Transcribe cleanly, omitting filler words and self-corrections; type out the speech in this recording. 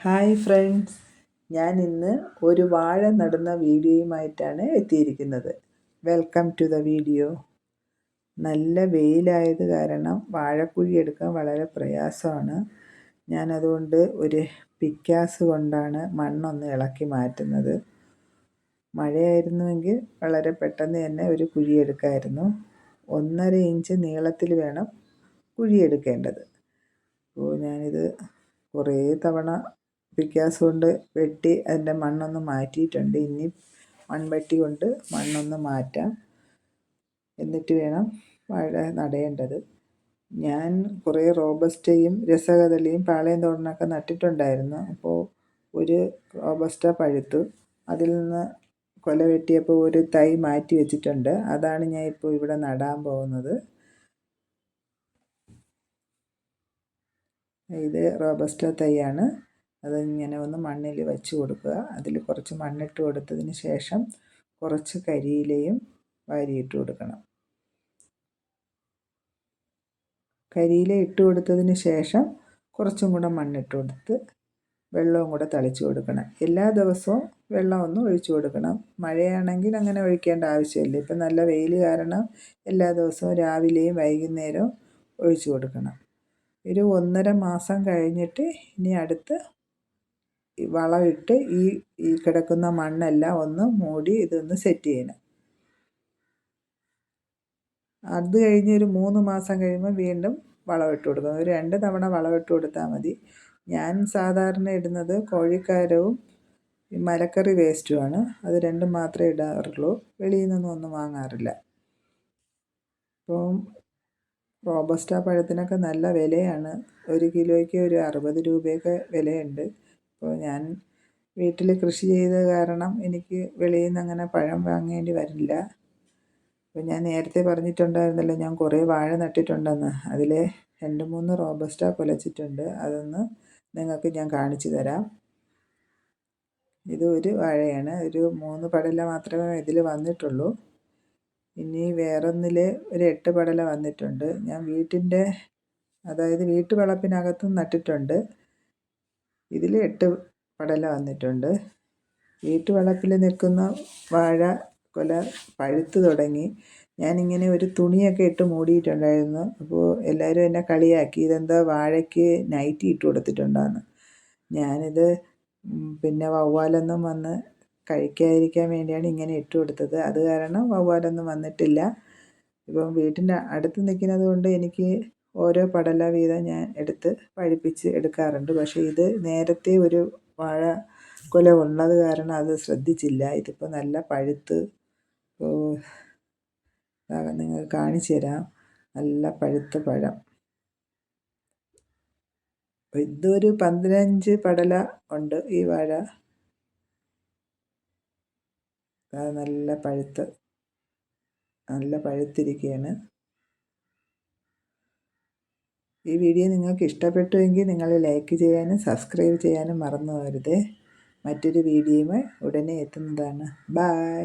Hi friends, ഞാൻ ഇന്ന് ഒരു വാഴ നടുന്ന വീഡിയോയുമായിട്ടാണ് എത്തിയിരിക്കുന്നത്. Welcome to the video. നല്ല വെയിലായത് കാരണം വാഴക്കുഴി എടുക്കാൻ വളരെ പ്രയാസമാണ്. ഞാനതുകൊണ്ട് ഒരു പിക്കാസ് കൊണ്ടാണ് മണ്ണൊന്ന് ഇളക്കി മാറ്റുന്നത്. മഴയായിരുന്നുവെങ്കിൽ വളരെ പെട്ടെന്ന് തന്നെ ഒരു കുഴിയെടുക്കാമായിരുന്നു. 1.5 ഇഞ്ച് നീളത്തിൽ വേണം കുഴിയെടുക്കേണ്ടത്. അപ്പോൾ ഞാനിത് കുറേ തവണ പിക്കാസ് കൊണ്ട് വെട്ടി അതിൻ്റെ മണ്ണൊന്ന് മാറ്റിയിട്ടുണ്ട്. ഇനി മൺവെട്ടി കൊണ്ട് മണ്ണൊന്ന് മാറ്റാം, എന്നിട്ട് വേണം വാഴ നടേണ്ടത്. ഞാൻ കുറേ റോബസ്റ്റയും രസകദളിയും പാളയം തോടനൊക്കെ നട്ടിട്ടുണ്ടായിരുന്നു. അപ്പോൾ ഒരു റോബസ്റ്റ പഴുത്തു. അതിൽ നിന്ന് കൊല വെട്ടിയപ്പോൾ ഒരു തൈ മാറ്റി വെച്ചിട്ടുണ്ട്. അതാണ് ഞാൻ ഇപ്പോൾ ഇവിടെ നടാൻ പോകുന്നത്. ഇത് റോബസ്റ്റ തൈയാണ്. അതിങ്ങനെ ഒന്ന് മണ്ണിൽ വെച്ച് കൊടുക്കുക. അതിൽ കുറച്ച് മണ്ണിട്ട് കൊടുത്തതിന് ശേഷം കുറച്ച് കരിയിലയും വാരിയിട്ട് കൊടുക്കണം. കരിയില ഇട്ട് കൊടുത്തതിന് ശേഷം കുറച്ചും കൂടെ മണ്ണിട്ട് കൊടുത്ത് വെള്ളവും കൂടെ തളിച്ച് കൊടുക്കണം. എല്ലാ ദിവസവും വെള്ളമൊന്നും ഒഴിച്ചു കൊടുക്കണം. മഴയാണെങ്കിൽ അങ്ങനെ ഒഴിക്കേണ്ട ആവശ്യമില്ല. ഇപ്പം നല്ല വെയിൽ കാരണം എല്ലാ ദിവസവും രാവിലെയും വൈകുന്നേരവും ഒഴിച്ചു കൊടുക്കണം. ഒരു 1.5 മാസം കഴിഞ്ഞിട്ട് ഇനി അടുത്ത് വളമിട്ട് ഈ കിടക്കുന്ന മണ്ണെല്ലാം ഒന്ന് മൂടി ഇതൊന്ന് സെറ്റ് ചെയ്യണം. അത് കഴിഞ്ഞ് ഒരു 3 മാസം കഴിയുമ്പോൾ വീണ്ടും വളമിട്ട് കൊടുക്കണം. ഒരു 2 തവണ വളമിട്ട് കൊടുത്താൽ മതി. ഞാൻ സാധാരണ ഇടുന്നത് കോഴിക്കാരവും മരക്കറി വേസ്റ്റുമാണ്. അത് രണ്ടും മാത്രമേ ഇടാറുള്ളൂ. വെളിയിൽ നിന്നൊന്നും ഒന്നും വാങ്ങാറില്ല. ഇപ്പം റോബസ്റ്റ പഴത്തിനൊക്കെ നല്ല വിലയാണ്. 1 കിലോയ്ക്ക് ഒരു 60 രൂപയൊക്കെ വിലയുണ്ട്. അപ്പോൾ ഞാൻ വീട്ടിൽ കൃഷി ചെയ്ത കാരണം എനിക്ക് വെളിയിൽ നിന്ന് അങ്ങനെ പഴം വാങ്ങേണ്ടി വരില്ല. അപ്പോൾ ഞാൻ നേരത്തെ പറഞ്ഞിട്ടുണ്ടായിരുന്നല്ലോ, ഞാൻ കുറേ വാഴ നട്ടിട്ടുണ്ടെന്ന്. അതിൽ 2-3 റോബസ്റ്റ കുലച്ചിട്ടുണ്ട്. അതൊന്ന് നിങ്ങൾക്ക് ഞാൻ കാണിച്ചു തരാം. ഇത് ഒരു വാഴയാണ്. ഒരു 3 പടല മാത്രമേ ഇതിൽ വന്നിട്ടുള്ളൂ. ഇനി വേറൊന്നിൽ ഒരു 8 പടല വന്നിട്ടുണ്ട്. ഞാൻ വീട്ടുവളപ്പിനകത്തും നട്ടിട്ടുണ്ട്. ഇതിൽ 8 പടല വന്നിട്ടുണ്ട്. വീട്ടുവളപ്പിൽ നിൽക്കുന്ന വാഴ കൊല പഴുത്ത് തുടങ്ങി. ഞാനിങ്ങനെ ഒരു തുണിയൊക്കെ ഇട്ട് മൂടിയിട്ടുണ്ടായിരുന്നു. അപ്പോൾ എല്ലാവരും എന്നെ കളിയാക്കി, ഇതെന്താ വാഴയ്ക്ക് നൈറ്റി ഇട്ട് കൊടുത്തിട്ടുണ്ടെന്ന്. ഞാനിത് പിന്നെ വവ്വാലൊന്നും വന്ന് കഴിക്കാതിരിക്കാൻ വേണ്ടിയാണ് ഇങ്ങനെ ഇട്ട് കൊടുത്തത്. അത് കാരണം വവ്വാലൊന്നും വന്നിട്ടില്ല. ഇപ്പം വീട്ടിൻ്റെ അടുത്ത് നിൽക്കുന്നത് കൊണ്ട് എനിക്ക് ഓരോ പടല വീതം ഞാൻ എടുത്ത് പഴുപ്പിച്ച് എടുക്കാറുണ്ട്. പക്ഷേ ഇത് നേരത്തെ ഒരു വാഴ കൊല ഉള്ളത് കാരണം അത് ശ്രദ്ധിച്ചില്ല. ഇതിപ്പോൾ നല്ല പഴുത്ത് നിങ്ങൾ കാണിച്ചു തരാം. നല്ല പഴുത്ത പഴം. ഇതൊരു 15 പടല ഉണ്ട് ഈ വാഴ. നല്ല പഴുത്തിരിക്കുകയാണ്. ഈ വീഡിയോ നിങ്ങൾക്ക് ഇഷ്ടപ്പെട്ടുവെങ്കിൽ നിങ്ങൾ ലൈക്ക് ചെയ്യാനും സബ്സ്ക്രൈബ് ചെയ്യാനും മറന്നു പോകരുത്. മറ്റൊരു വീഡിയോയുമായി ഉടനെ എത്തുന്നതാണ്. ബൈ.